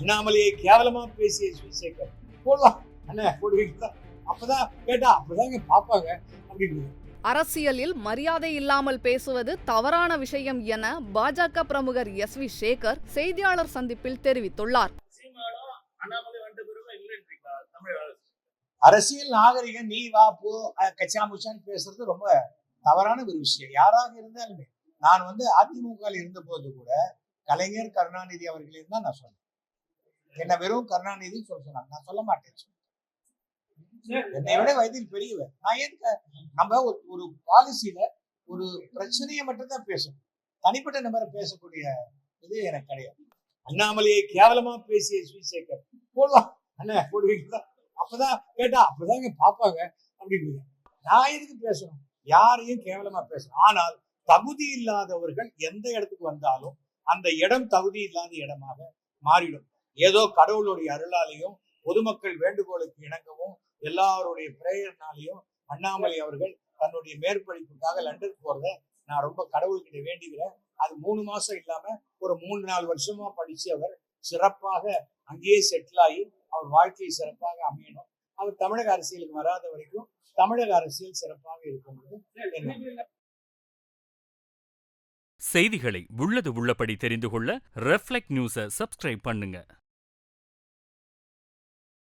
அண்ணாமலையை கேவலமா பேசிய சிவசேகர் போடுவா அண்ணா போடுவீங்களா, அப்பதான் கேட்டா அப்பதாங்க பாப்பாங்க அப்படின்னு. அரசியலில் மரியாதை இல்லாமல் பேசுவது தவறான விஷயம் என பாஜக பிரமுகர் எஸ்.வி. சேகர் செய்தியாளர் சந்திப்பில் தெரிவித்துள்ளார். அரசியல் நாகரிகம் நீ வா போ கச்சாமுச்சான்னு பேசுறது ரொம்ப தவறான ஒரு விஷயம். யாராக இருந்தாலுமே நான் அதிமுக இருந்த போது கூட கலைஞர் கருணாநிதி அவர்கள் இருந்தா நான் சொன்னேன். என்ன வெறும் கருணாநிதி சொன்னாங்க, நான் சொல்ல மாட்டேன். என்னை விட வயதில் பெரியவர். நான் ஏன் நம்ம ஒரு பாலிசியில ஒரு பிரச்சனையை மட்டும்தான் பேசணும், தனிப்பட்ட நபரை பேசக்கூடிய இது எனக்கு கிடையாது. அண்ணாமலையை கேவலமா பேசிய சிவசேகர் போடுவா அண்ணா போடுவீங்களா, அப்பதான் கேட்டா அப்பதாங்க பாப்பாங்க அப்படின்னு. நான் எதுக்கு பேசணும், யாரையும் கேவலமா பேசணும். ஆனால் தகுதி இல்லாதவர்கள் எந்த இடத்துக்கு வந்தாலும் அந்த இடம் தகுதி இல்லாத இடமாக மாறிடும். ஏதோ கடவுளுடைய அருளாலையும் பொதுமக்கள் வேண்டுகோளுக்கு இணங்கவும் எல்லாருடைய பிரேயர்னாலையும் அண்ணாமலை அவர்கள் தன்னுடைய மேற்படிப்புக்காக லண்டன் போறத நான் ரொம்ப கடவுள்கிட்ட வேண்டிக்கிறேன். அது 3 மாசம் இல்லாம ஒரு 3-4 வருஷமா படிச்சு அவர் சிறப்பாக அங்கேயே செட்டில் ஆகி அவர் வாழ்க்கை சிறப்பாக அமையணும். அவர் தமிழக அரசியலுக்கு வராத வரைக்கும் தமிழக அரசியல் சிறப்பாக இருக்கும். செய்திகளை உள்ளது உள்ளபடி தெரிந்து கொள்ள ரெஃப்ளெக்ட் நியூஸை சப்ஸ்கிரைப் பண்ணுங்க.